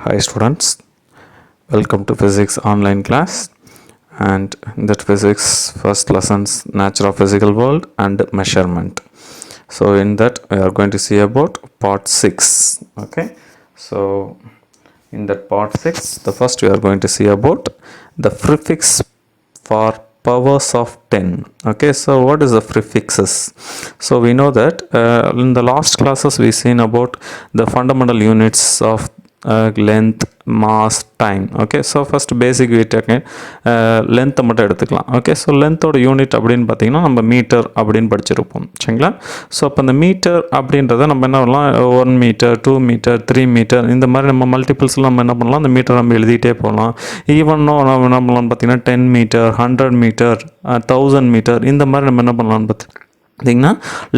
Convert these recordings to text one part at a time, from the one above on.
Hi students, welcome to physics online class, and in that physics first lessons nature of physical world and measurement. So in that we are going to see about part 6. Okay, so in that part 6 the first we are going to see about the prefix for powers of 10. Okay, so what is the prefixes? So we know that in the last classes we seen about the fundamental units of length, mass, time. Okay, so first basic we take length மட்டும் எடுத்துக்கலாம். Okay, so லென்த்தோட unit அப்படின்னு பார்த்தீங்கன்னா நம்ம metre அப்படின்னு படிச்சிருப்போம். சரிங்களா? So அப்போ அந்த மீட்டர் அப்படின்றத நம்ம என்ன பண்ணலாம், 1 மீட்டர், 2 மீட்டர், 3 மீட்டர், இந்த மாதிரி நம்ம மல்டிபிள்ஸில் நம்ம என்ன பண்ணலாம், அந்த மீட்டர் நம்ம எழுதிட்டே போகலாம். ஈவனும் நம்ம என்ன பண்ணலாம் பார்த்தீங்கன்னா 10 மீட்டர், 100 மீட்டர், 1000 மீட்டர், இந்த மாதிரி நம்ம என்ன பண்ணலாம்னு பார்த்திங்கன்னா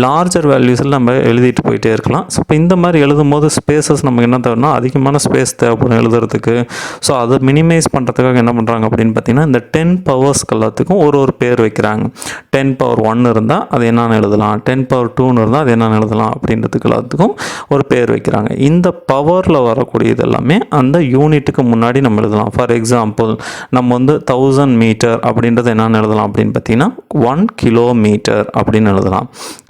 லார்ஜர் வேல்யூஸில் நம்ம எழுதிட்டு போயிட்டே இருக்கலாம். ஸோ இப்போ இந்த மாதிரி எழுதும் போது ஸ்பேசஸ் நமக்கு என்ன தேவைன்னா அதிகமான ஸ்பேஸ் தேவைப்படும் எழுதுறதுக்கு. ஸோ அதை மினிமைஸ் பண்ணுறதுக்காக என்ன பண்ணுறாங்க அப்படின்னு பார்த்தீங்கன்னா இந்த 10 பவர்ஸ்க்கு எல்லாத்துக்கும் ஒரு பேர் வைக்கிறாங்க. 10 பவர் 1 இருந்தால் அது என்னென்னு எழுதலாம், 10 பவர் 2 இருந்தால் அது என்னென்னு எழுதலாம் அப்படின்றதுக்கு எல்லாத்துக்கும் ஒரு பேர் வைக்கிறாங்க. இந்த பவரில் வரக்கூடியது எல்லாமே அந்த யூனிட்டுக்கு முன்னாடி நம்ம எழுதலாம். ஃபார் எக்ஸாம்பிள் நம்ம வந்து 1000 மீட்டர் அப்படின்றது என்னென்னு எழுதலாம் அப்படின்னு பார்த்தீங்கன்னா 1 கிலோமீட்டர் அப்படின்னு எழுதலாம்.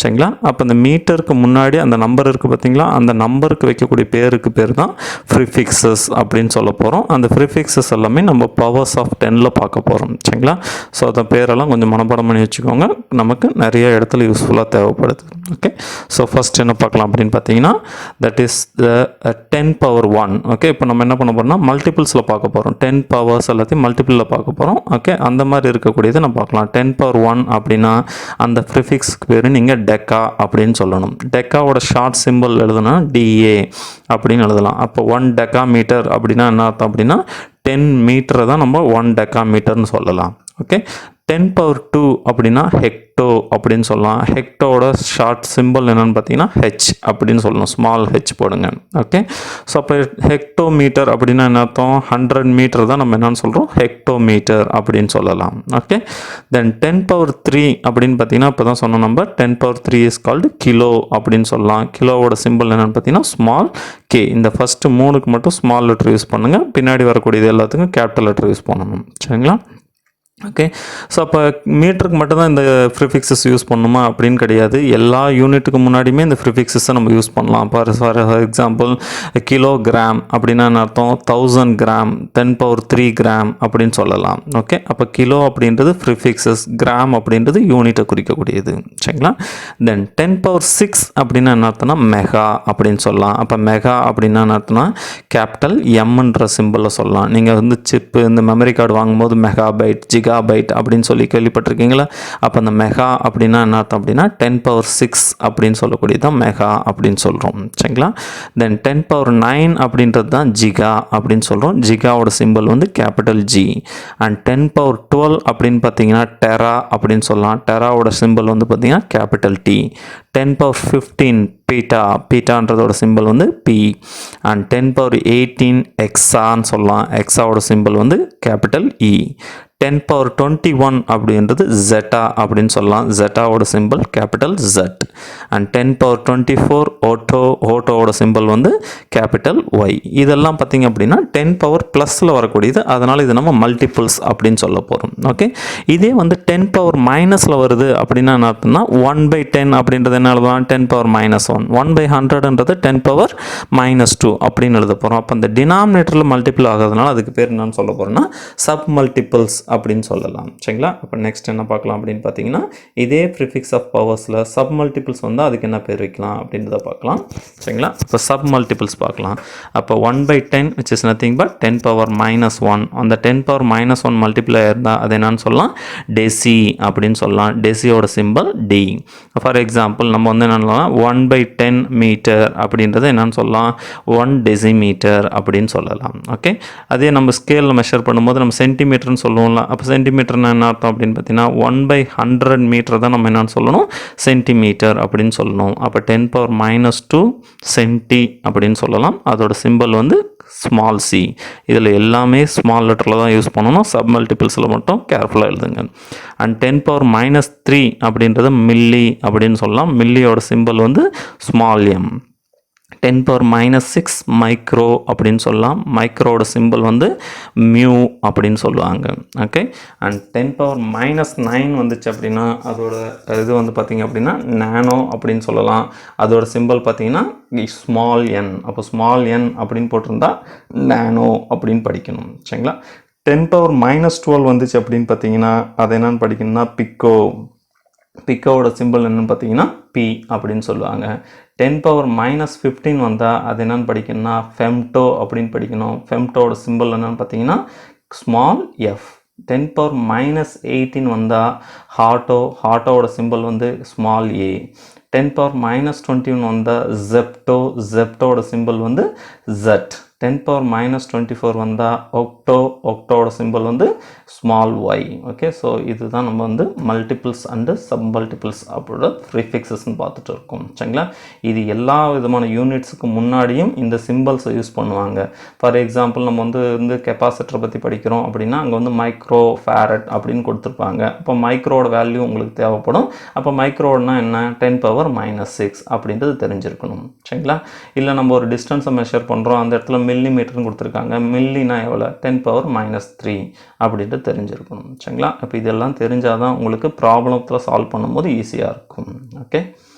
சரிங்களா? அப்போ அந்த மீட்டருக்கு முன்னாடி அந்த நம்பர் இருக்குது பார்த்தீங்களா, அந்த நம்பருக்கு வைக்கக்கூடிய பேருக்கு பேர் தான் ப்ரிஃபிக்ஸஸ் அப்படின்னு சொல்ல போகிறோம். அந்த ப்ரிஃபிக்ஸஸ் எல்லாமே நம்ம பவர்ஸ் ஆஃப் 10ல் பார்க்க போகிறோம். சரிங்களா? ஸோ அந்த பேரெல்லாம் கொஞ்சம் மனப்பாடம் பண்ணி வச்சுக்கோங்க, நமக்கு நிறைய இடத்துல யூஸ்ஃபுல்லாக தேவைப்படுது. ஓகே, ஸோ ஃபஸ்ட் என்ன பார்க்கலாம் அப்படின்னு பார்த்தீங்கன்னா that is the 10 power 1. Okay, இப்போ நம்ம என்ன பண்ண போகிறோம்னா மல்டிபிள்ஸில் பார்க்க போகிறோம். 10 பவர்ஸ் எல்லாத்தையும் மல்டிபிளில் பார்க்க போகிறோம். ஓகே, அந்த மாதிரி இருக்கக்கூடியதை நம்ம பார்க்கலாம். 10 பவர் 1 அப்படின்னா அந்த ப்ரிஃபிக்ஸ்க்கு பேர் நீங்கள் டெக்கா அப்படின்னு சொல்லணும். டெக்காவோட ஷார்ட் சிம்பிள் எழுதுனா டிஏ அப்படின்னு எழுதலாம். அப்போ 1 டெக்கா மீட்டர் அப்படின்னா என்ன அர்த்தம் அப்படின்னா 10 மீட்டரை தான் நம்ம 1 டெக்கா மீட்டர்னு சொல்லலாம். ஓகே, 10 பவர் 2 அப்படின்னா ஹெக்டோ அப்படின்னு சொல்லலாம். ஹெக்டோட ஷார்ட் சிம்பிள் என்னென்னு பார்த்தீங்கன்னா ஹெச் அப்படின்னு சொல்லணும், ஸ்மால் ஹெச் போடுங்க. ஓகே, ஸோ அப்போ ஹெக்டோ மீட்டர் அப்படின்னா என்ன அர்த்தம், 100 மீட்டர் தான் நம்ம என்னென்னு சொல்கிறோம், ஹெக்டோ மீட்டர் அப்படின்னு சொல்லலாம். ஓகே, தென் 10 பவர் 3 அப்படின்னு பார்த்தீங்கன்னா இப்போ தான் சொன்ன number 10 power 3 is called kilo அப்படின்னு சொல்லலாம். கிலோவோட சிம்பிள் என்னென்னு பார்த்தீங்கன்னா ஸ்மால் கே. இந்த ஃபஸ்ட்டு 3க்கு மட்டும் ஸ்மால் லெட்டர் யூஸ் பண்ணுங்கள், பின்னாடி வரக்கூடியது எல்லாத்துக்கும் கேபிட்டல் லெட்டர் யூஸ் பண்ணணும். சரிங்களா? ஓகே, ஸோ அப்போ மீட்டருக்கு மட்டும்தான் இந்த ப்ரிஃபிக்ஸஸ் யூஸ் பண்ணணுமா அப்படின்னு கிடையாது. எல்லா யூனிட்டுக்கு முன்னாடியுமே இந்த ப்ரிஃபிக்ஸஸை நம்ம யூஸ் பண்ணலாம். ஃபார் எக்ஸாம்பிள் கிலோகிராம் அப்படின்னா என்ன அர்த்தம், 1000 கிராம், 10 பவர் 3 கிராம் அப்படின்னு சொல்லலாம். ஓகே, அப்போ கிலோ அப்படின்றது ப்ரிஃபிக்ஸஸ், கிராம் அப்படின்றது யூனிட்டை குறிக்கக்கூடியது. சரிங்களா? தென் 10 பவர் 6 அப்படின்னா என்ன அர்த்தம்னா மெகா அப்படின்னு சொல்லலாம். அப்போ மெகா அப்படின்னா என்ன அர்த்தம்னா கேபிட்டல் எம்ன்ற சிம்பிளில் சொல்லலாம். நீங்கள் வந்து சிப்பு இந்த மெமரி கார்டு வாங்கும்போது மெகாபைட், ஜிகாபைட் அப்படின்னு சொல்லி கேள்விப்பட்டிருக்கீங்களா? அப்போ அந்த மெகா அப்படின்னா என்ன அர்த்தம் அப்படின்னா 10 பவர் 6 அப்படின்னு சொல்லக்கூடியது தான் மெகா அப்படின்னு சொல்கிறோம். சரிங்களா? தென் 10 பவர் 9 அப்படின்றது தான் ஜிகா அப்படின்னு சொல்கிறோம். ஜிகாவோட சிம்பிள் வந்து கேபிட்டல் ஜி. அண்ட் 10 பவர் 12 அப்படின்னு பார்த்தீங்கன்னா டெரா அப்படின்னு சொல்லலாம். டெராவோட சிம்பிள் வந்து பார்த்தீங்கன்னா கேபிட்டல் டி. 10 பவர் 15 பீட்டா, பீட்டான்றதோட சிம்பிள் வந்து பி. அண்ட் 10 பவர் 18 எக்ஸான்னு சொல்லலாம். எக்ஸாவோட சிம்பிள் வந்து கேபிட்டல் இ. 10 பவர் 21 அப்படின்றது ஜெட்டா அப்படின்னு சொல்லலாம். ஜெட்டாவோட symbol capital Z. And 10 power 24 yotta, ஓட்டோவோட சிம்பிள் வந்து கேபிட்டல் ஒய். இதெல்லாம் பார்த்திங்க அப்படின்னா 10 பவர் ப்ளஸில் வரக்கூடியது, அதனால் இது நம்ம மல்டிபிள்ஸ் அப்படின்னு சொல்ல போகிறோம். ஓகே, இதே வந்து 10 பவர் மைனஸில் வருது அப்படின்னா என்ன அர்த்தம்னா 1/10 அப்படின்றது என்ன எழுதலாம், 10 பவர் -1. 1/100ன்றது 10 பவர் -2 அப்படின்னு எழுத போகிறோம். அப்போ இந்த டினாமினேட்டரில் மல்டிபிள் ஆகிறதுனால அதுக்கு பேர் என்னன்னு சொல்ல போகிறோம்னா சப் மல்டிபிள்ஸ் அப்படின்னு சொல்லலாம். சரிங்களா? அப்போ நெக்ஸ்ட் என்ன பார்க்கலாம் அப்படின்னு பார்த்தீங்கன்னா இதே ப்ரிஃபிக்ஸ் ஆஃப் பவர்ஸில் சப் மல்டிபிள்ஸ் வந்து அதுக்கு என்ன பேர் வைக்கலாம் அப்படின்றத பார்க்கலாம். சரிங்களா? இப்போ சப் மல்டிபிள்ஸ் பார்க்கலாம். அப்போ 1/10 which is nothing but 10 power -1. அந்த 10 பவர் -1 மல்டிப்ளை இருந்தால் அது என்னன்னு சொல்லலாம், டெசி அப்படின்னு சொல்லலாம். டெசியோட சிம்பிள் டி. ஃபார் எக்ஸாம்பிள் நம்ம வந்து என்னன்னா 1/10 மீட்டர் அப்படின்றது என்னன்னு சொல்லலாம், 1 டெசிமீட்டர் அப்படின்னு சொல்லலாம். ஓகே, அதே நம்ம ஸ்கேலில் மெஷர் பண்ணும்போது நம்ம சென்டிமீட்டர்னு சொல்லுவோம்ல. அப்போ சென்டிமீட்டர்னா என்ன அர்த்தம் அப்படின்னு பார்த்தீங்கன்னா 1/100 மீட்டர் தான் நம்ம என்னன்னு சொல்லணும், சென்டிமீட்டர் அப்படின்னு சொல்லணும். அப்போ 10 பவர் -2 சென்டி அப்படின்னு சொல்லலாம். அதோட சிம்பிள் வந்து ஸ்மால் சி. இதில் எல்லாமே ஸ்மால் லெட்டரில் தான் யூஸ் பண்ணணும். சப் மல்டிபிள்ஸில் மட்டும் கேர்ஃபுல்லாக எழுதுங்க. அண்ட் 10 பவர் -3 அப்படின்றது மில்லி அப்படின்னு சொல்லலாம். மில்லியோட சிம்பிள் வந்து ஸ்மால் எம். 10⁻⁻6 மைக்ரோ அப்படின்னு சொல்லலாம். மைக்ரோட சிம்பிள் வந்து மியூ அப்படின்னு சொல்லுவாங்க. ஓகே, அண்ட் 10⁻⁻9 வந்துச்சு அப்படின்னா அதோட இது வந்து பார்த்திங்க அப்படின்னா நானோ அப்படின்னு சொல்லலாம். அதோட சிம்பிள் பார்த்திங்கன்னா ஸ்மால் என். அப்போ ஸ்மால் என் அப்படின்னு போட்டிருந்தா நானோ அப்படின்னு படிக்கணும். சரிங்களா. 10⁻⁻12 வந்துச்சு அப்படின்னு பார்த்தீங்கன்னா அது என்னென்னு படிக்கணும்னா பிக்கோ. பிக்கோவோட சிம்பிள் என்னென்னு பார்த்தீங்கன்னா பி அப்படின்னு சொல்லுவாங்க. 10⁻⁻15 வந்தால் அது என்னென்னு படிக்கணும்னா ஃபெம்டோ அப்படின்னு படிக்கணும். ஃபெம்டோட சிம்பிள் என்னென்னு பார்த்தீங்கன்னா ஸ்மால் எஃப். 10⁻⁻18 வந்தால் ஹாட்டோ. ஹாட்டோவோட சிம்பிள் வந்து ஸ்மால் ஏ. 10⁻⁻21 வந்தால் ஜெப்டோ. ஜெப்டோட சிம்பிள் வந்து ஜெட். 10⁻⁻24 வந்தால் ஒக்டோ. ஒக்டோட சிம்பிள் வந்து ஸ்மால் ஒய். ஓகே, ஸோ இதுதான் நம்ம வந்து மல்டிபிள்ஸ் அண்டு சப் மல்டிபிள்ஸ் அப்போட ப்ரீஃபிக்ஸஸ்ன்னு பார்த்துட்டு இருக்கோம். சரிங்களா. இது எல்லா விதமான யூனிட்ஸுக்கு முன்னாடியும் இந்த சிம்பிள்ஸை யூஸ் பண்ணுவாங்க. ஃபார் எக்ஸாம்பிள் நம்ம வந்து கெப்பாசிட்டரை பற்றி படிக்கிறோம் அப்படின்னா அங்கே வந்து மைக்ரோ ஃபேரட் அப்படின்னு கொடுத்துருப்பாங்க. அப்போ மைக்ரோட வேல்யூ உங்களுக்கு தேவைப்படும். அப்போ மைக்ரோனா என்ன, 10⁻⁻6 அப்படின்றது தெரிஞ்சிருக்கணும். சரிங்களா. இல்லை நம்ம ஒரு டிஸ்டன்ஸை மெஷர் பண்ணுறோம், அந்த இடத்துல மில்லிமீட்டர்னு கொடுத்துருக்காங்க. மில்லினா எவ்வளோ, 10⁻⁻3 அப்படின்ட்டு தெரிஞ்சிருக்கணும். சரிங்களா. அப்போ இதெல்லாம் தெரிஞ்சால் தான் உங்களுக்கு ப்ராப்ளத்தில் சால்வ் பண்ணும்போது ஈஸியாக இருக்கும். Okay,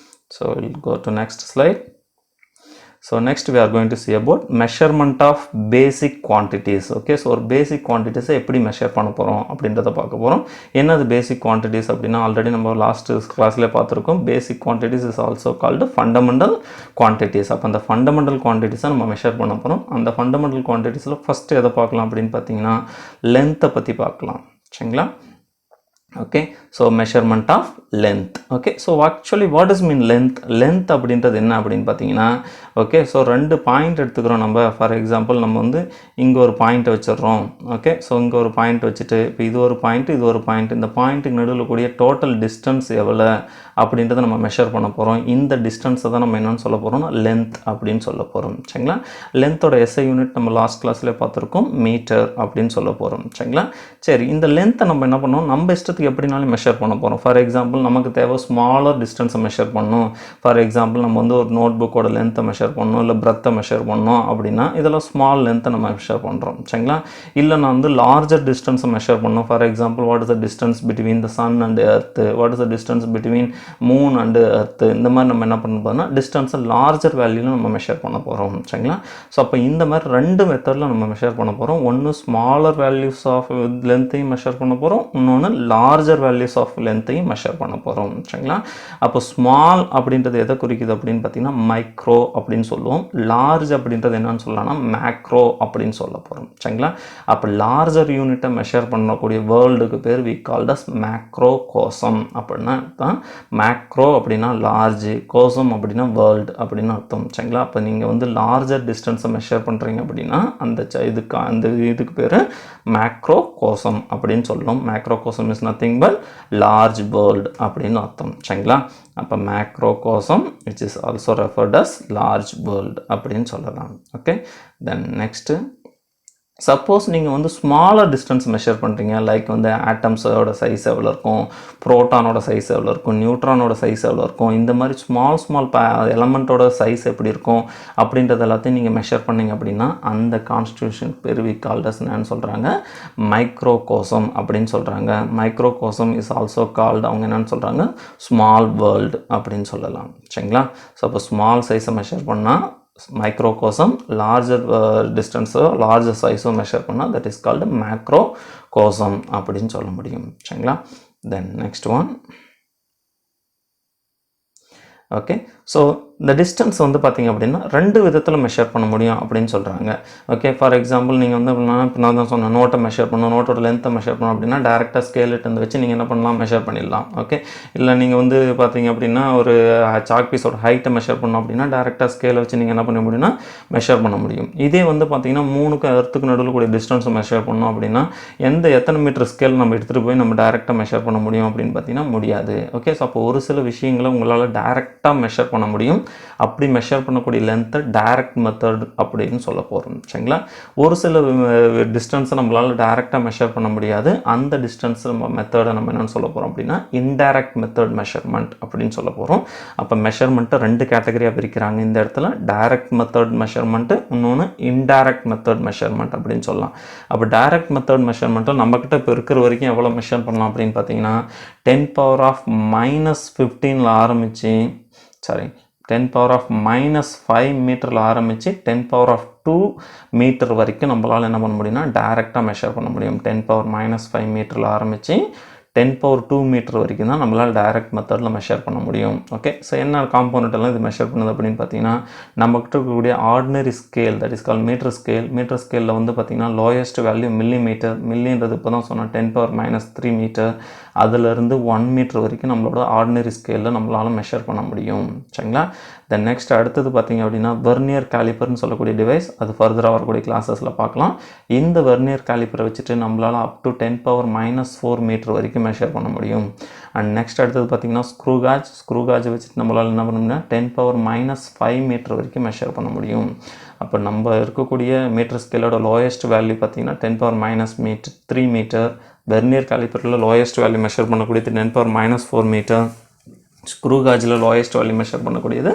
so we'll go to next slide. So next we are going to see about measurement of basic quantities. Okay, so ஒரு basic quantities எப்படி மெஷர் பண்ண போகிறோம் அப்படின்றத பார்க்க போகிறோம். என்னது basic quantities அப்படின்னா ஆல்ரெடி நம்ம லாஸ்ட் கிளாஸ்லேயே பார்த்துருக்கோம். basic quantities is also called fundamental quantities. அப்போ அந்த fundamental quantities நம்ம மெஷர் பண்ண போகிறோம். அந்த fundamental quantitiesல ஃபஸ்ட்டு எதை பார்க்கலாம் அப்படின்னு பார்த்தீங்கன்னா லென்த்தை பற்றி பார்க்கலாம். சரிங்களா. okay, so measurement of length. okay, so actually what does mean length? length அப்படின்றது என்ன அப்படின்னு பார்த்தீங்கன்னா ஓகே, ஸோ ரெண்டு பாயிண்ட் எடுத்துக்கிறோம் நம்ம. ஃபார் எக்ஸாம்பிள் நம்ம வந்து இங்கே ஒரு பாயிண்ட் வச்சிடுறோம். ஓகே, ஸோ இங்கே ஒரு பாயிண்ட் வச்சுட்டு இப்போ இது ஒரு பாயிண்ட், இது ஒரு பாயிண்ட், இந்த பாயிண்ட்டுக்கு நடுவில் கூடிய டோட்டல் டிஸ்டன்ஸ் எவ்வளோ அப்படின்றத நம்ம மெஷர் பண்ண போகிறோம். இந்த டிஸ்டன்ஸை தான் நம்ம என்னென்னு சொல்ல போகிறோம்னா லென்த் அப்படின்னு சொல்ல போகிறோம். சரிங்களா. லென்த்தோட எஸ்ஐ யூனிட் நம்ம லாஸ்ட் கிளாஸ்லேயே பார்த்துருக்கோம், மீட்டர் அப்படின்னு சொல்ல போகிறோம். சரிங்களா. சரி, இந்த லென்த்தை நம்ம என்ன பண்ணோம், நம்ம இஷ்டத்துக்கு எப்படினாலும் மெஷர் பண்ண போகிறோம். ஃபார் எக்ஸாம்பிள் நமக்கு தேவை ஸ்மாலர் டிஸ்டன்ஸை மெஷர் பண்ணணும். ஃபார் எக்ஸாம்பிள் நம்ம வந்து ஒரு நோட் புக்கோட லென்த்தை மெஷர் பண்ணணும், இல்லை பிரெத்தை மெஷர் பண்ணணும் அப்படின்னா இதெல்லாம் ஸ்மால் லென்த்தை நம்ம மெஷர் பண்ணுறோம். சரிங்களா. இல்லை நான் வந்து லார்ஜர் டிஸ்டன்ஸை மெஷர் பண்ணணும். For example what is the distance between the sun and earth, what is the distance between moon and earth, இந்த மாதிரி நம்ம என்ன பண்ண போகிறோம்னா டிஸ்டன்ஸை லார்ஜர் வேல்யூவில் நம்ம மெஷர் பண்ண போகிறோம். சரிங்களா. ஸோ அப்போ இந்த மாதிரி ரெண்டு மெத்தடில் நம்ம மெஷர் பண்ண போகிறோம். ஒன்று ஸ்மாலர் வேல்யூஸ் ஆஃப் லென்த்தையும் மெஷர் பண்ண போகிறோம், இன்னொன்று லார்ஜர் வேல்யூஸ் ஆஃப் லென்த்தையும் மெஷர் பண்ண போகிறோம். சரிங்களா. அப்போ ஸ்மால் அப்படின்றது எதை குறிக்குது அப்படின்னு பார்த்தீங்கன்னா மைக்ரோ அப்படின்னு சொல்லுவோம். லார்ஜ் அப்படின்றது என்னன்னு சொல்லலாம்னா மேக்ரோ அப்படின்னு சொல்ல போகிறோம். சரிங்களா. அப்போ லார்ஜர் யூனிட்டை மெஷர் பண்ணக்கூடிய வேர்ல்டுக்கு பேர் வி கால்ட் அஸ் மேக்ரோ கோசம். அப்படின்னா தான் மேக்ரோ அப்படின்னா லார்ஜ், கோசம் அப்படின்னா வேர்ல்டு அப்படின்னு அர்த்தம். சரிங்களா. அப்போ நீங்கள் வந்து லார்ஜர் டிஸ்டன்ஸை மெஷர் பண்ணுறீங்க அப்படின்னா அந்த இதுக்கு பேர் மேக்ரோ கோசம் அப்படின்னு சொல்லணும். Macrocosm is nothing but large world அப்படின்னு அர்த்தம். சரிங்களா. அப்போ macro Kosam which is also referred as large world அப்படின்னு சொல்லலாம். ஓகே, தென் நெக்ஸ்ட்டு சப்போஸ் நீங்கள் வந்து ஸ்மாலர் டிஸ்டன்ஸ் மெஷர் பண்ணுறீங்க, லைக் வந்து ஆட்டம்ஸோட சைஸ் எவ்வளோ இருக்கும், ப்ரோட்டானோட சைஸ் எவ்வளோ இருக்கும், நியூட்ரானோட சைஸ் எவ்வளோ இருக்கும், இந்த மாதிரி ஸ்மால் எலமெண்ட்டோட சைஸ் எப்படி இருக்கும் அப்படின்றது எல்லாத்தையும் நீங்கள் மெஷர் பண்ணிங்க அப்படின்னா அந்த கான்ஸ்டியூஷன் பேர் வி கால்ட் அஸ் என்னன்னு சொல்கிறாங்க மைக்ரோகோசம் அப்படின்னு சொல்கிறாங்க. மைக்ரோகோசம் இஸ் ஆல்சோ கால்டு அவங்க என்னென்னு சொல்கிறாங்க ஸ்மால் வேர்ல்டு அப்படின்னு சொல்லலாம். சரிங்களா. ஸோ அப்போ ஸ்மால் சைஸை மெஷர் பண்ணால் மைக்ரோகோசம், லார்ஜர் டிஸ்டன்ஸோ லார்ஜர் சைஸோ மெஷர் பண்ணால் தட் இஸ் கால்டு மேக்ரோகோசம் அப்படின்னு சொல்ல முடியும். சரிங்களா. Then next one. Okay, so இந்த டிஸ்டன்ஸ் வந்து பார்த்திங்க அப்படின்னா ரெண்டு விதத்தில் மெஷர் பண்ண முடியும் அப்படின்னு சொல்கிறாங்க. ஓகே, ஃபார் எக்ஸாம்பிள் நீங்கள் வந்து இப்போ நான் தான் சொன்னேன் நோட்டை மெஷர் பண்ணணும், நோட்டோட லென்த்தை மெஷர் பண்ணணும் அப்படின்னா டேரெக்டாக ஸ்கேல் எடுத்து வச்சு நீங்கள் என்ன பண்ணலாம், மெஷர் பண்ணிடலாம். ஓகே, இல்லை நீங்கள் வந்து பார்த்திங்க அப்படின்னா ஒரு சாக் பீஸோட ஹைட்டை மெஷர் பண்ணணும் அப்படின்னா டேரெக்டாக ஸ்கேலை வச்சு நீங்கள் என்ன பண்ண முடியும்னா மெஷர் பண்ண முடியும். இதே வந்து பார்த்திங்கன்னா மூணுக்கு எர்த்துக்கு நடுவில் கூடிய டிஸ்டன்ஸை மெஷர் பண்ணணும் அப்படின்னா எத்தனை மீட்டர் ஸ்கேல் நம்ம எடுத்துகிட்டு போய் நம்ம டேரெக்டாக மெஷர் பண்ண முடியும் அப்படின்னு பார்த்தீங்கன்னா முடியாது. ஓகே, ஸோ அப்போ ஒரு சில விஷயங்களை உங்களால் டேரெக்டாக மெஷர் பண்ண முடியும், அப்படி மெஷர் பண்ணக்கூடிய லென்த்தை டைரக்ட் மெத்தட் அப்படின்னு சொல்ல போகிறோம். சரிங்களா? ஒரு சில டிஸ்டன்ஸை நம்மளால் டைரெக்டாக மெஷர் பண்ண முடியாது. அந்த டிஸ்டன்ஸ் மெத்தடை நம்ம என்னென்னு சொல்ல போகிறோம் அப்படின்னா இன்டைரக்ட் மெத்தட் மெஷர்மெண்ட் அப்படின்னு சொல்ல போகிறோம். அப்போ மெஷர்மெண்ட்டை 2 கேட்டகரியாக பிரிக்கிறாங்க இந்த இடத்துல. டைரக்ட் மெத்தட் மெஷர்மெண்ட்டு, இன்னொன்று இன்டைரக்ட் மெத்தட் மெஷர்மெண்ட் அப்படின்னு சொல்லலாம். அப்போ டைரக்ட் மெத்தட் மெஷர்மெண்ட்டில் நம்மக்கிட்ட இப்போ இருக்கிற வரைக்கும் எவ்வளோ மெஷர் பண்ணலாம் அப்படின்னு பார்த்தீங்கன்னா 10⁻⁻15 ஆரம்பித்து 10⁻⁻5 மீட்டரில் ஆரம்பித்து 10⁻2 மீட்டர் வரைக்கும் நம்மளால் என்ன பண்ண முடியும்னா டைரெக்டாக மெஷர் பண்ண முடியும். 10⁻⁻5 மீட்டரில் ஆரம்பித்து 10⁻2 மீட்டர் வரைக்கும் தான் நம்மளால் டைரக்ட் மெத்தடில் மெஷர் பண்ண முடியும். ஓகே, ஸோ என்ன காம்போனண்ட் எல்லாம் இது மெஷர் பண்ணுது அப்படின்னு பார்த்தீங்கன்னா நம்மகிட்ட இருக்கக்கூடிய ordinary scale, that is call metre scale. Metre ஸ்கேலில் வந்து பார்த்திங்கன்னா லோயஸ்ட் வேல்யூ மில்லிமீட்டர். மில்லின்றது இப்போ தான் சொன்னேன் 10⁻³ மீட்டர். அதிலிருந்து 1 மீட்டர் வரைக்கும் நம்மளோட ஆர்டினரி ஸ்கேலில் நம்மளால் மெஷர் பண்ண முடியும். சரிங்களா? தென் நெக்ஸ்ட் அடுத்தது பார்த்திங்க அப்படின்னா வெர்னியர் கேலிப்பர்னு சொல்லக்கூடிய டிவைஸ். அது ஃபர்தராக வரக்கூடிய கிளாஸஸில் பார்க்கலாம். இந்த வெர்னியர் கேலிப்பரை வச்சுட்டு நம்மளால் அப் டு 10⁻⁻4 மீட்டர் வரைக்கும் மெஷர் பண்ண முடியும். அண்ட் நெக்ஸ்ட் அடுத்தது பார்த்திங்கன்னா ஸ்க்ரூ காஜ் வச்சுட்டு நம்மளால் என்ன பண்ண முடியும்னா 10⁻⁻5 மீட்டர் வரைக்கும் மெஷர் பண்ண முடியும். அப்போ நம்ம இருக்கக்கூடிய மீட்டர் ஸ்கேலோட லோயஸ்ட் வேல்யூ பார்த்திங்கன்னா 10⁻³ மீட்டர். வெர்னியர் கேலிப்பரில் லோயஸ்ட் வேல்யூ மெஷர் பண்ணக்கூடியது 10⁻⁴ மீட்டர். ஸ்க்ரூ காஜில் லோயஸ்ட் வேல்யூ மெஷர் பண்ணக்கூடியது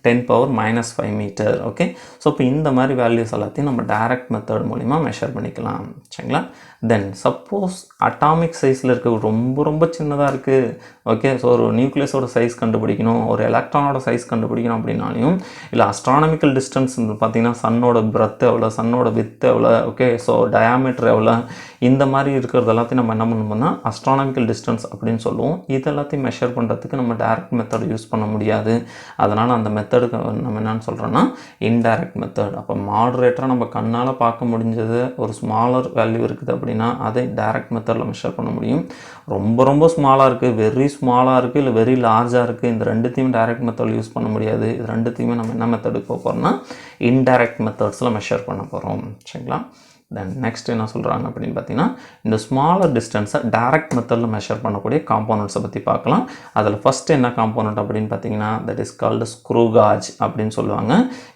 10⁻⁵ மீட்டர். ஓகே, ஸோ இப்போ இந்த மாதிரி வேல்யூஸ் எல்லாத்தையும் நம்ம டைரக்ட் மெத்தட் மூலிமா மெஷர் பண்ணிக்கலாம். சரிங்களா? தென் சப்போஸ் அட்டாமிக் சைஸில் இருக்க ரொம்ப ரொம்ப சின்னதாக இருக்குது. ஓகே, ஸோ ஒரு நியூக்ளியஸோட சைஸ் கண்டுபிடிக்கணும், ஒரு எலக்ட்ரானோட சைஸ் கண்டுபிடிக்கணும் அப்படின்னாலையும், இல்லை அஸ்ட்ரானமிக்கல் டிஸ்டன்ஸ் பார்த்திங்கன்னா சன்னோட பிரெத் எவ்வளோ, சன்னோட வித் எவ்வளோ, ஓகே, ஸோ டயாமீட்டர் எவ்வளோ, இந்த மாதிரி இருக்கிறது எல்லாத்தையும் நம்ம என்ன பண்ணணும்னா அஸ்ட்ரானமிக்கல் டிஸ்டன்ஸ் அப்படின்னு சொல்லுவோம். இது எல்லாத்தையும் மெஷர் பண்ணுறதுக்கு நம்ம டைரக்ட் மெத்தட் யூஸ் பண்ண முடியாது. அதனால் அந்த மெத்தடுக்கு நம்ம என்னன்னு சொல்கிறோன்னா இன்டைரக்ட் மெத்தட். அப்போ மாடரேட்டராக நம்ம கண்ணால் பார்க்க முடிஞ்சது ஒரு ஸ்மாலர் வேல்யூ இருக்குது அப்படின்னா அதை டைரக்ட் மெத்தடில் மெஷர் பண்ண முடியும். ரொம்ப ரொம்ப ஸ்மாலாக இருக்குது, வெரி ஸ்மாலாக இருக்குது, இல்லை வெரி லார்ஜாக இருக்குது, இந்த ரெண்டுத்தையும் டைரக்ட் மெத்தட் யூஸ் பண்ண முடியாது. இது ரெண்டுத்தையுமே நம்ம என்ன மெத்தடுக்கு போக போகிறோம்னா இன்டைரக்ட் மெத்தட்ஸில் மெஷர் பண்ண போகிறோம். சரிங்களா? தென் நெக்ஸ்ட் என்ன சொல்கிறாங்க அப்படின்னு பார்த்தீங்கன்னா இந்த ஸ்மாலர் டிஸ்டன்ஸை டைரக்ட் மெத்தடில் மெஷர் பண்ணக்கூடிய காம்போனன்ட்ஸை பற்றி பார்க்கலாம். அதில் ஃபஸ்ட்டு என்ன காம்போனன்ட் அப்படின்னு பார்த்தீங்கன்னா that is called screw gauge அப்படின்னு சொல்லுவாங்க.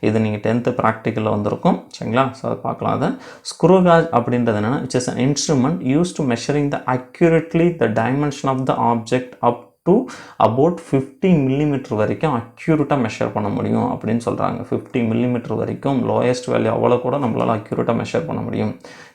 இது நீங்கள் 10th ப்ராக்டிக்கலில் வந்திருக்கும். சரிங்களா? ஸோ அதை பார்க்கலாம். அதை ஸ்க்ரூ காஜ் அப்படின்றது என்னென்னா it's is an instrument use to measuring the accurately the dimension of the object up to about 50 millimetre வரைக்கும் அக்யூரேட்டாக மெஷர் பண்ண முடியும் அப்படின்னு சொல்கிறாங்க. 50 மில்லிமீட்டர் வரைக்கும் லோயஸ்ட் வேல்யூ அவ்வளோ கூட நம்மளால் அக்யூரேட்டாக மெஷர் பண்ண முடியும்.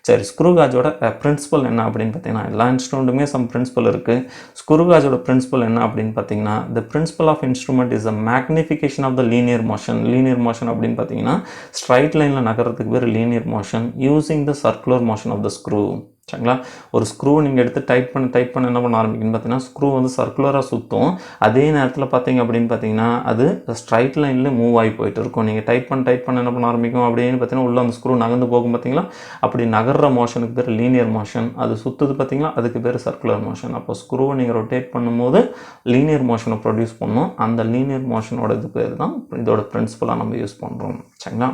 சரி, ஸ்க்ரூ காஜோட பிரின்சிபல் என்ன அப்படின்னு பார்த்தீங்கன்னா எல்லா இன்ஸ்ட்ருமெண்ட்டுமே சம் பிரின்சிபல் இருக்குது. ஸ்க்ரூ காஜோட பிரின்சிபல் என்ன அப்படின்னு பார்த்தீங்கன்னா the principle of instrument is a magnification of the linear motion. Linear motion அப்படின்னு பார்த்தீங்கன்னா ஸ்ட்ரைட் லைனில் நகர்றதுக்கு பேர் linear motion using the circular motion of the screw. சரிங்களா? ஒரு ஸ்க்ரூ நீங்கள் எடுத்து டைப் பண்ண என்ன பண்ண ஆரம்பிக்குன்னு பார்த்தீங்கன்னா ஸ்க்ரூ வந்து சர்க்குலராக சுற்றும். அதே நேரத்தில் பார்த்தீங்க அப்படின்னு பார்த்தீங்கன்னா அது ஸ்ட்ரைட் லைனில் மூவ் ஆகி போயிட்டு இருக்கும். நீங்கள் டைப் பண்ண என்ன பண்ண ஆரம்பிக்கும் அப்படின்னு பார்த்தீங்கன்னா உள்ள அந்த ஸ்க்ரூ நகர்ந்து போகும். பார்த்தீங்களா? அப்படி நகர்ற மோஷனுக்கு பேர் லீனியர் மோஷன். அது சுற்றுது பார்த்தீங்களா, அதுக்கு பேர் சர்க்குலர் மோஷன். அப்போ ஸ்க்ரூவை நீங்கள் ரொட்டேட் பண்ணும்போது லீனியர் மோஷனை ப்ரொடியூஸ் பண்ணணும். அந்த லீனியர் மோஷனோட இது பேர் தான் இதோட பிரின்சிபலாக நம்ம யூஸ் பண்ணுறோம். சரிங்களா?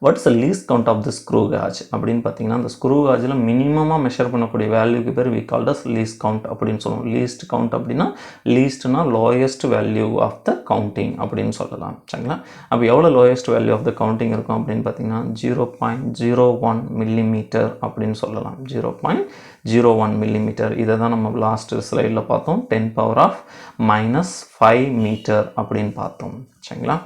What is the least count of the screw gauge அப்படின்னு பார்த்தீங்கன்னா அந்த ஸ்க்ரூ காஜில் மினிமமாக மெஷர் பண்ணக்கூடிய வேல்யூக்கு பேர் we called as least count அப்படின்னு சொல்லுவோம். லீஸ்ட் கவுண்ட் அப்படின்னா லீஸ்ட்னா lowest value of the counting அப்படின்னு சொல்லலாம். சரிங்களா? அப்போ எவ்வளோ lowest value of the counting இருக்கும் அப்படின்னு பார்த்தீங்கன்னா 0.01 மில்லிமீட்டர் அப்படின்னு சொல்லலாம். 0.01 மில்லிமீட்டர். இதை தான் நம்ம லாஸ்ட் ஸ்லைடில் பார்த்தோம். 10⁻⁻5 மீட்டர் அப்படின்னு பார்த்தோம். சரிங்களா?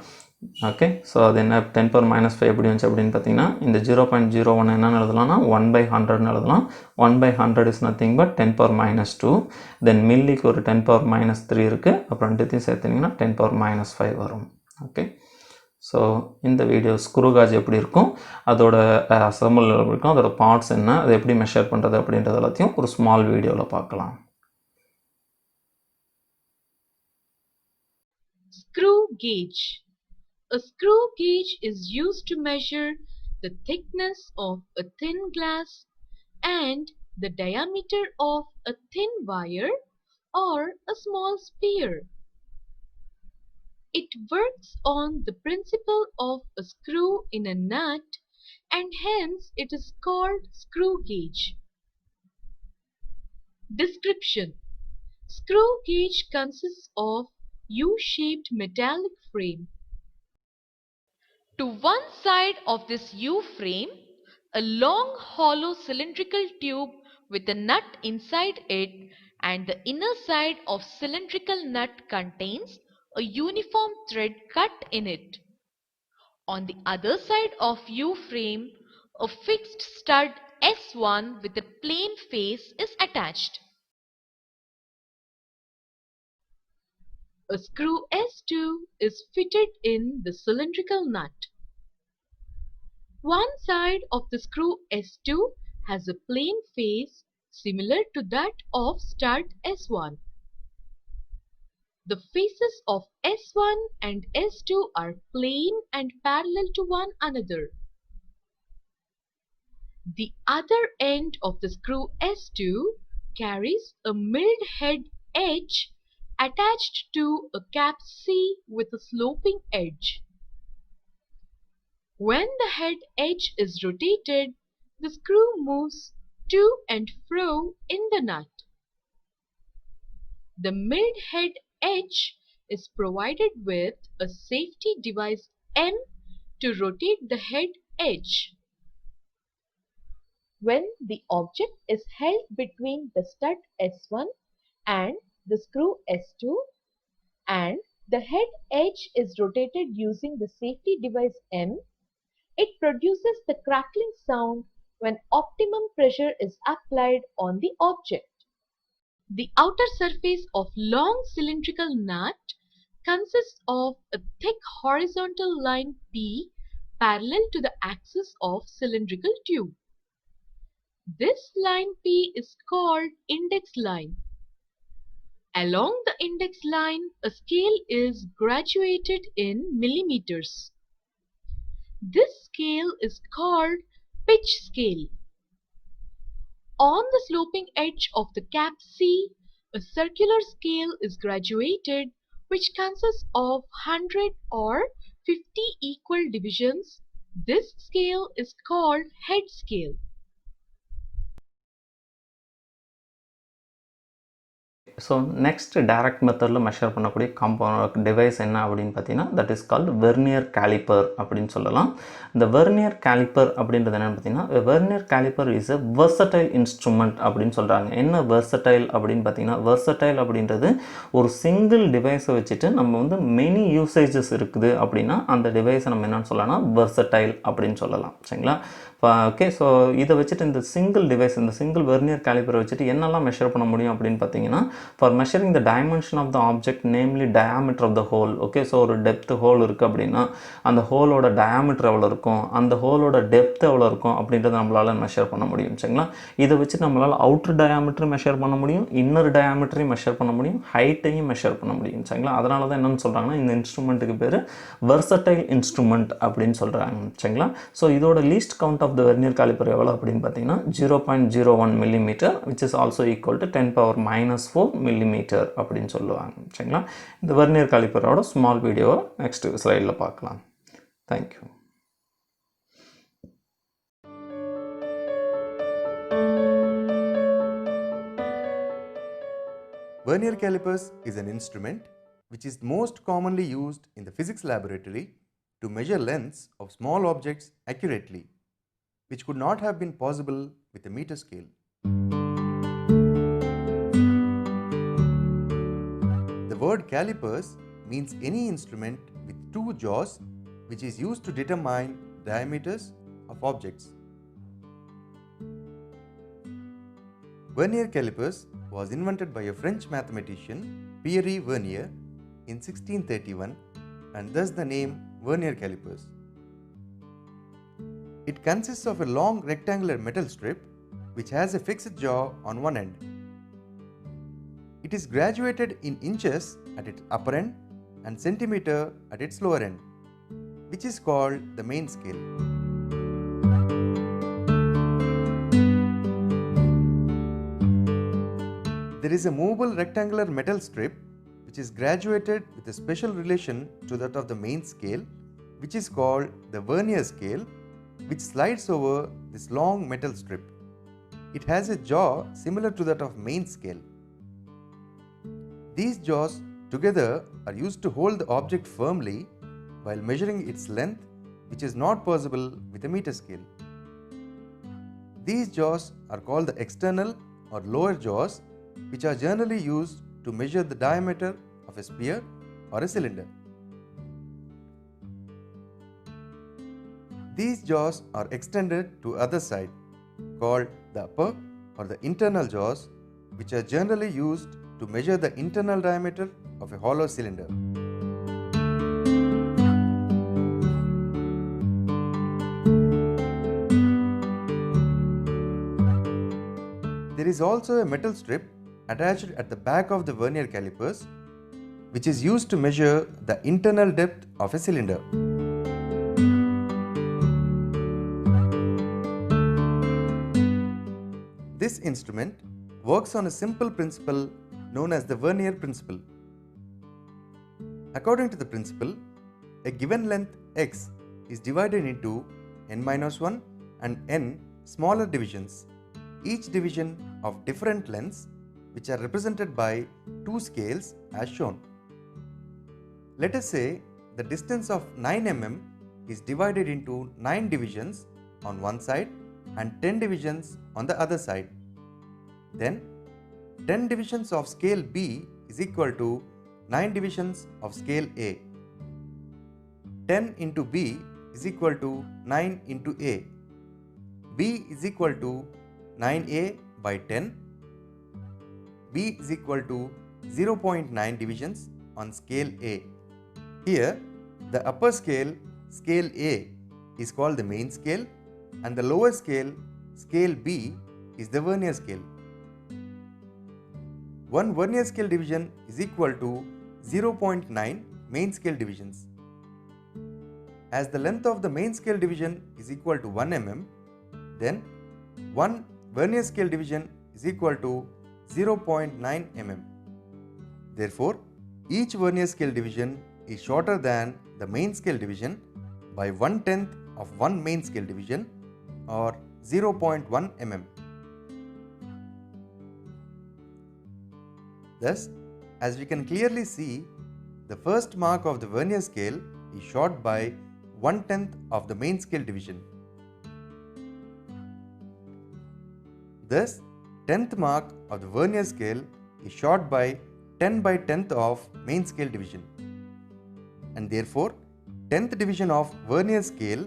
ஓகே, ஸோ அது என்ன 10⁻⁻5 எப்படி வந்துச்சு அப்படின்னு பார்த்தீங்கன்னா இந்த 0.01 என்னன்னு எழுதலாம்னா 1/100 எழுதலாம். 1/100 இஸ் நத்திங் பட் 10⁻⁻2. தென் மில்லிக்கு ஒரு 10⁻⁻3 இருக்குது. அப்புறம் ரெண்டுத்தையும் சேர்த்துனிங்கன்னா 10⁻⁻5 வரும். ஓகே, ஸோ இந்த வீடியோ ஸ்க்ரூ காஜ் எப்படி இருக்கும், அதோட அசம்பிள் இருக்கும், அதோட பார்ட்ஸ் என்ன, அதை எப்படி மெஷர் பண்ணுறது அப்படின்றது எல்லாத்தையும் ஒரு ஸ்மால் வீடியோவில் பார்க்கலாம். Screw gauge. A screw gauge is used to measure the thickness of a thin glass and the diameter of a thin wire or a small sphere. It works on the principle of a screw in a nut and hence it is called screw gauge. Description. Screw gauge consists of U-shaped metallic frame. To one side of this U-frame, a long hollow cylindrical tube with a nut inside it, and the inner side of cylindrical nut contains a uniform thread cut in it. On the other side of U-frame, a fixed stud S1 with a plain face is attached. A screw S2 is fitted in the cylindrical nut. One side of the screw S2 has a plain face similar to that of stud S1. The faces of S1 and S2 are plain and parallel to one another. The other end of the screw S2 carries a milled head edge attached to a cap C with a sloping edge. When the head edge is rotated, the screw moves to and fro in the nut. The milled head edge is provided with a safety device M to rotate the head edge. When the object is held between the stud S1 and the screw S2 and the head edge is rotated using the safety device M, it produces the crackling sound when optimum pressure is applied on the object. The outer surface of long cylindrical nut consists of a thick horizontal line P parallel to the axis of cylindrical tube. This line P is called index line. Along the index line, a scale is graduated in millimeters. This scale is called pitch scale. On the sloping edge of the cap C, a circular scale is graduated which consists of 100 or 50 equal divisions. This scale is called head scale. So next direct மெத்தடில் measure பண்ணக்கூடிய device என்ன அப்படின்னு பார்த்தீங்கன்னா that is called vernier calliper அப்படின்னு சொல்லலாம். இந்த vernier calliper அப்படின்றது என்னென்னு பார்த்தீங்கன்னா vernier calliper is a versatile instrument அப்படின்னு சொல்கிறாங்க. என்ன வெர்சடைல் அப்படின்னு பார்த்தீங்கன்னா வெர்சடைல் அப்படின்றது ஒரு சிங்கிள் டிவைஸை வச்சுட்டு நம்ம வந்து மெனி யூசேஜஸ் இருக்குது அப்படின்னா அந்த டிவைஸை நம்ம என்னென்னு சொல்லலாம்னா வெர்சடைல் அப்படின்னு சொல்லலாம். சரிங்களா? ஓகே, ஸோ இதை வச்சுட்டு இந்த சிங்கிள் டிவைஸ் இந்த சிங்கிள் வெர்னியர் கேலிப்பரை வச்சுட்டு என்னெல்லாம் மெஷர் பண்ண முடியும் அப்படின்னு பார்த்தீங்கன்னா for measuring the dimension of the object namely diameter of the hole. Okay, so ஒரு டெப்த் ஹோல் இருக்குது அப்படின்னா அந்த ஹோலோட டயாமீட்டர் எவ்வளோ இருக்கும், அந்த ஹோலோட டெப்த் எவ்வளோ இருக்கும் அப்படின்றத நம்மளால் மெஷர் பண்ண முடியும். சரிங்களா? இதை வச்சுட்டு நம்மளால் அவுட்டர் டயாமீட்டரும் மெஷர் பண்ண முடியும், இன்னர் டயாமீட்டரையும் மெஷர் பண்ண முடியும், ஹைட்டையும் மெஷர் பண்ண முடியும். சரிங்களா? அதனால தான் என்னென்னு சொல்கிறாங்கன்னா இந்த இன்ஸ்ட்ருமெண்ட்டுக்கு பேர் வெர்சடைல் இன்ஸ்ட்ருமெண்ட் அப்படின்னு சொல்கிறாங்க. சரிங்களா? ஸோ இதோட least count of the vernier caliper எவ்வளோ அப்படின்னு பார்த்தீங்கன்னா 0.01 millimeter which is also equal to 10⁻⁻4 millimeter அப்படின்னு சொல்லுவாங்க. சரிங்களா? இந்த வெர்னியர் காலிப்பரோட ஸ்மால் வீடியோவை நெக்ஸ்ட் ஸ்லைடில் பார்க்கலாம். Thank you. Vernier calipers is an instrument which is most commonly used in the physics laboratory to measure lengths of small objects accurately, which could not have been possible with a meter scale. The word calipers means any instrument with two jaws which is used to determine diameters of objects. Vernier calipers was invented by a French mathematician, Pierre Vernier, in 1631, and thus the name Vernier calipers. It consists of a long rectangular metal strip which has a fixed jaw on one end. It is graduated in inches at its upper end and centimeter at its lower end, which is called the main scale. There is a movable rectangular metal strip which is graduated with a special relation to that of the main scale, which is called the vernier scale, which slides over this long metal strip. It has a jaw similar to that of main scale. These jaws together are used to hold the object firmly while measuring its length, which is not possible with a meter scale. These jaws are called the external or lower jaws, which are generally used to measure the diameter of a sphere or a cylinder. These jaws are extended to other side, called the upper or the internal jaws, which are generally used to measure the internal diameter of a hollow cylinder. There is also a metal strip attached at the back of the vernier calipers, which is used to measure the internal depth of a cylinder. This instrument works on a simple principle known as the vernier principle. According to the principle, a given length x is divided into n-1 and n smaller divisions, each division of different lengths, which are represented by two scales as shown. Let us say the distance of 9 mm is divided into 9 divisions on one side and 10 divisions on the other side. Then 10 divisions of scale B is equal to 9 divisions of scale A. 10 into B is equal to 9 into A. B is equal to 9A by 10. B is equal to 0.9 divisions on scale A. Here, the upper scale, scale A, is called the main scale, and the lower scale, scale B, is the vernier scale. One vernier scale division is equal to 0.9 main scale divisions. As the length of the main scale division is equal to 1 mm, then 1 vernier scale division is equal to 0.9 mm. Therefore, each vernier scale division is shorter than the main scale division by 1/10 of one main scale division, or 0.1 mm. Thus, as we can clearly see, the first mark of the vernier scale is short by 1/10 of the main scale division. Thus, 10th mark of the vernier scale is short by 10 by 10th of main scale division. And therefore, 10th division of vernier scale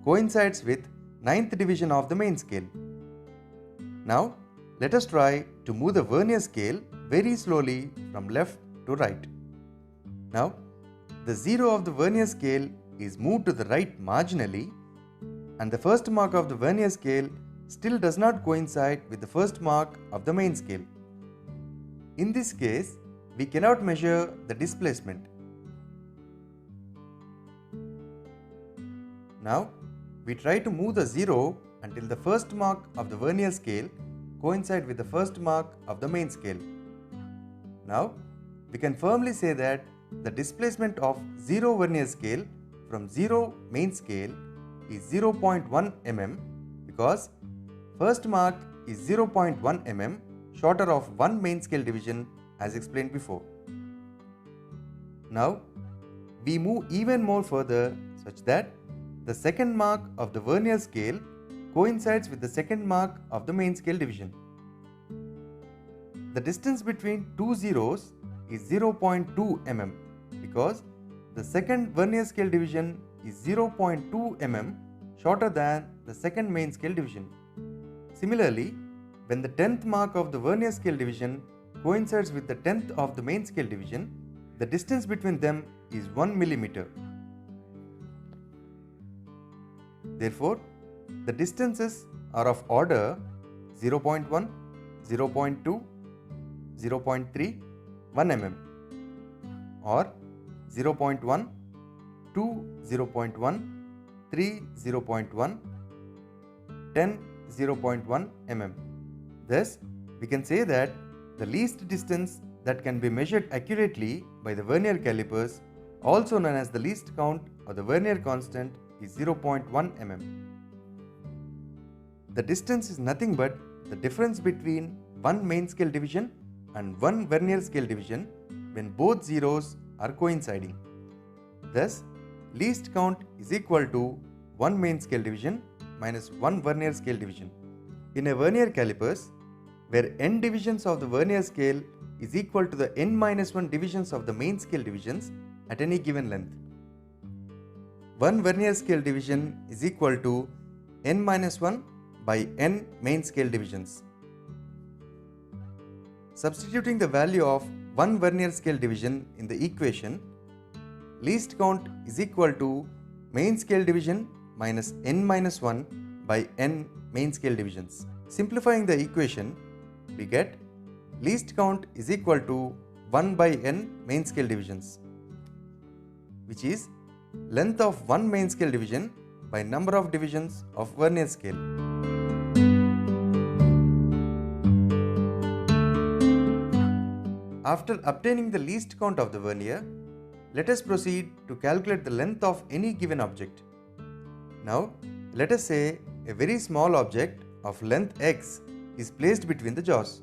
coincides with 9th division of the main scale. Now, let us try to move the vernier scale very slowly from left to right. Now, the 0 of the vernier scale is moved to the right marginally, and the first mark of the vernier scale still does not coincide with the first mark of the main scale. In this case, we cannot measure the displacement. Now, we try to move the 0 until the first mark of the vernier scale coincide with the first mark of the main scale. Now, we can firmly say that the displacement of 0 vernier scale from 0 main scale is 0.1 mm, because first mark is 0.1 mm shorter of one main scale division, as explained before. Now, we move even more further such that the second mark of the vernier scale coincides with the second mark of the main scale division. The distance between two zeros is 0.2 mm, because the second vernier scale division is 0.2 mm shorter than the second main scale division. Similarly, when the 10th mark of the vernier scale division coincides with the 10th of the main scale division, the distance between them is 1 mm. Therefore, the distances are of order 0.1, 0.2, 0.3, 1 mm, or 0.1, 2, 0.1, 3, 0.1, 10, 0.1 mm. Thus, we can say that the least distance that can be measured accurately by the vernier calipers, also known as the least count or the vernier constant, is 0.1 mm. The distance is nothing but the difference between one main scale division and one vernier scale division, when both zeros are coinciding. Thus, least count is equal to 1 main scale division minus 1 vernier scale division. In a vernier calipers, where n divisions of the vernier scale is equal to the n minus 1 divisions of the main scale divisions at any given length. 1 vernier scale division is equal to n minus 1 by n main scale divisions. Substituting the value of 1 vernier scale division in the equation, least count is equal to main scale division minus n minus 1 by n main scale divisions. Simplifying the equation, we get least count is equal to 1 by n main scale divisions, which is length of 1 main scale division by number of divisions of vernier scale. After obtaining the least count of the vernier, let us proceed to calculate the length of any given object. Now, let us say a very small object of length x is placed between the jaws.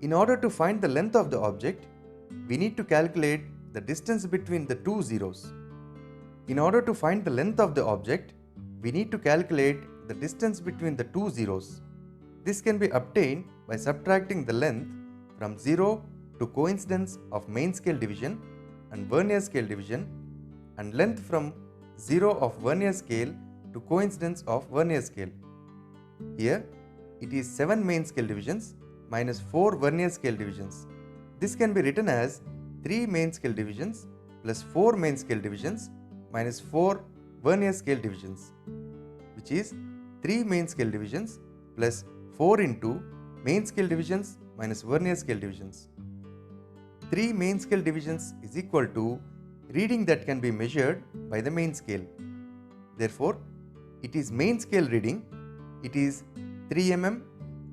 In order to find the length of the object, we need to calculate the distance between the two zeros. In order to find the length of the object, we need to calculate the distance between the two zeros. This can be obtained by subtracting the length from 0 to coincidence of main scale division and vernier scale division, and length from 0 of vernier scale to coincidence of vernier scale. Here, it is 7 main scale divisions minus 4 vernier scale divisions. This can be written as 3 main scale divisions plus 4 main scale divisions minus 4 vernier scale divisions, which is 3 main scale divisions plus 4 into main scale divisions minus vernier scale divisions. 3 main scale divisions is equal to reading that can be measured by the main scale. Therefore, it is main scale reading. It is 3 mm,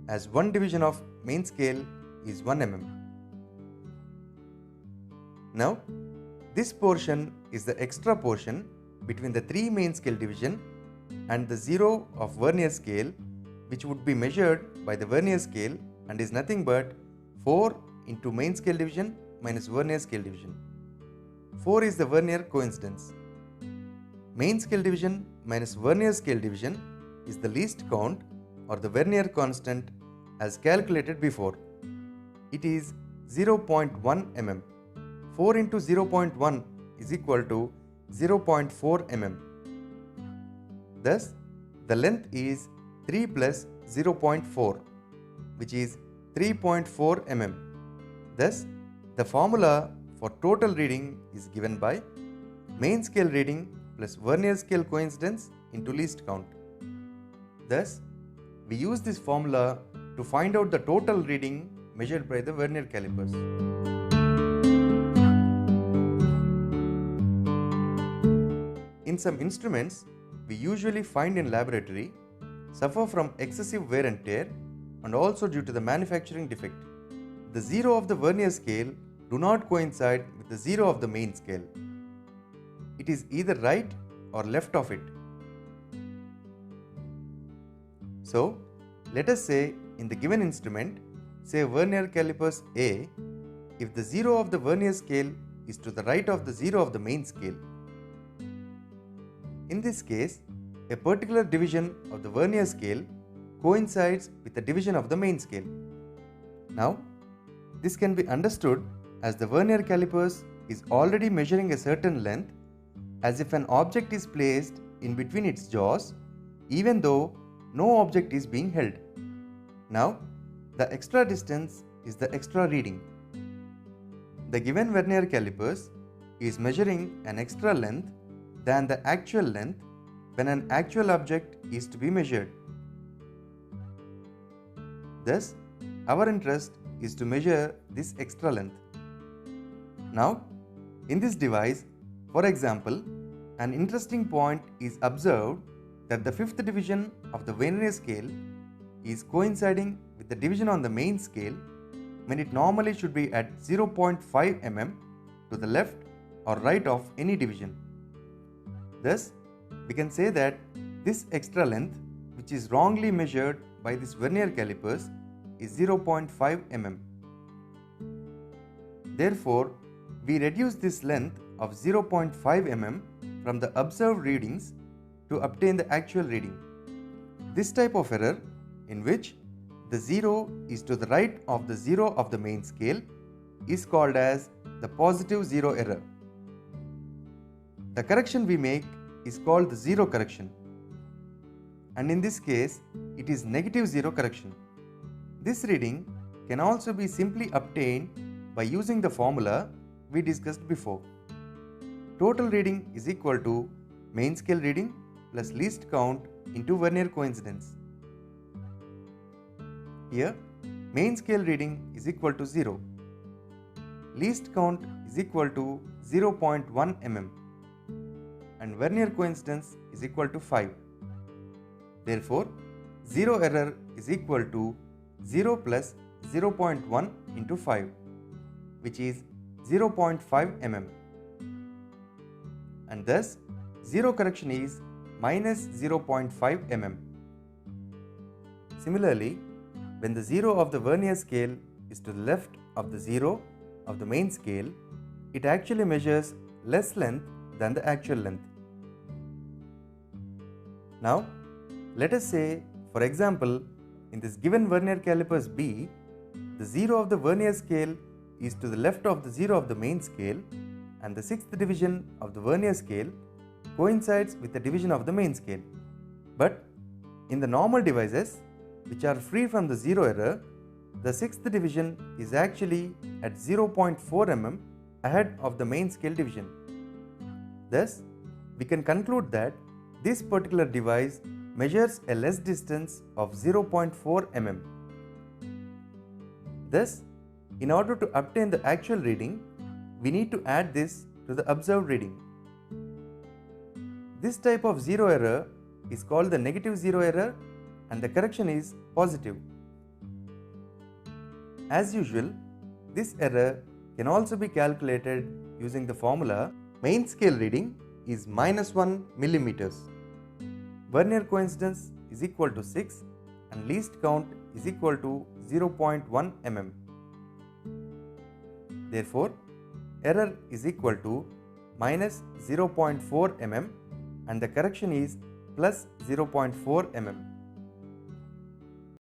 as 1 division of main scale is 1 mm. Now, this portion is the extra portion between the 3 main scale division and the 0 of vernier scale, which would be measured by the vernier scale and is nothing but 4 into main scale division minus vernier scale division. 4 is the vernier coincidence. Main scale division minus vernier scale division is the least count or the vernier constant as calculated before. It is 0.1 mm. 4 into 0.1 is equal to 0.4 mm. Thus, the length is 3 plus 0.4, which is 3.4 mm. Thus, the formula for total reading is given by main scale reading plus vernier scale coincidence into least count. Thus, we use this formula to find out the total reading measured by the vernier calipers. In some instruments we usually find in laboratory suffer from excessive wear and tear and also due to the manufacturing defect. The 0 of the vernier scale do not coincide with the 0 of the main scale. It is either right or left of it. So, let us say in the given instrument, say vernier calipers A, if the 0 of the vernier scale is to the right of the 0 of the main scale. In this case, a particular division of the vernier scale coincides with the division of the main scale. Now, this can be understood as the vernier calipers is already measuring a certain length as if an object is placed in between its jaws, even though no object is being held. Now, the extra distance is the extra reading. The given vernier calipers is measuring an extra length than the actual length when an actual object is to be measured. Thus, our interest is to measure this extra length. Now, in this device, for example, an interesting point is observed that the fifth division of the vernier scale is coinciding with the division on the main scale when it normally should be at 0.5 mm to the left or right of any division. Thus, we can say that this extra length, which is wrongly measured by this vernier calipers, is 0.5 mm. Therefore, we reduce this length of 0.5 mm from the observed readings to obtain the actual reading. This type of error, in which the 0 is to the right of the 0 of the main scale, is called as the positive zero error. The correction we make is called the zero correction, and in this case it is negative zero correction. This reading can also be simply obtained by using the formula we discussed before. Total reading is equal to main scale reading plus least count into vernier coincidence. Here, main scale reading is equal to 0. Least count is equal to 0.1 mm and vernier coincidence is equal to 5. Therefore, zero error is equal to 0 plus 0.1 into 5, which is 0.5 mm, and thus zero correction is minus 0.5 mm. Similarly, when the 0 of the vernier scale is to the left of the 0 of the main scale, it actually measures less length than the actual length. Now, let us say, for example, in this given vernier calipers B, the 0 of the vernier scale is to the left of the 0 of the main scale, and the 6th division of the vernier scale coincides with the division of the main scale. But in the normal devices, which are free from the zero error, the 6th division is actually at 0.4 mm ahead of the main scale division. Thus, we can conclude that this particular device measures a less distance of 0.4 mm. Thus, in order to obtain the actual reading, we need to add this to the observed reading. This type of zero error is called the negative zero error, and the correction is positive. As usual, this error can also be calculated using the formula main scale reading is minus 1 millimeters. Vernier coincidence is equal to 6 and least count is equal to 0.1 mm. Therefore, error is equal to minus 0.4 mm and the correction is plus 0.4 mm.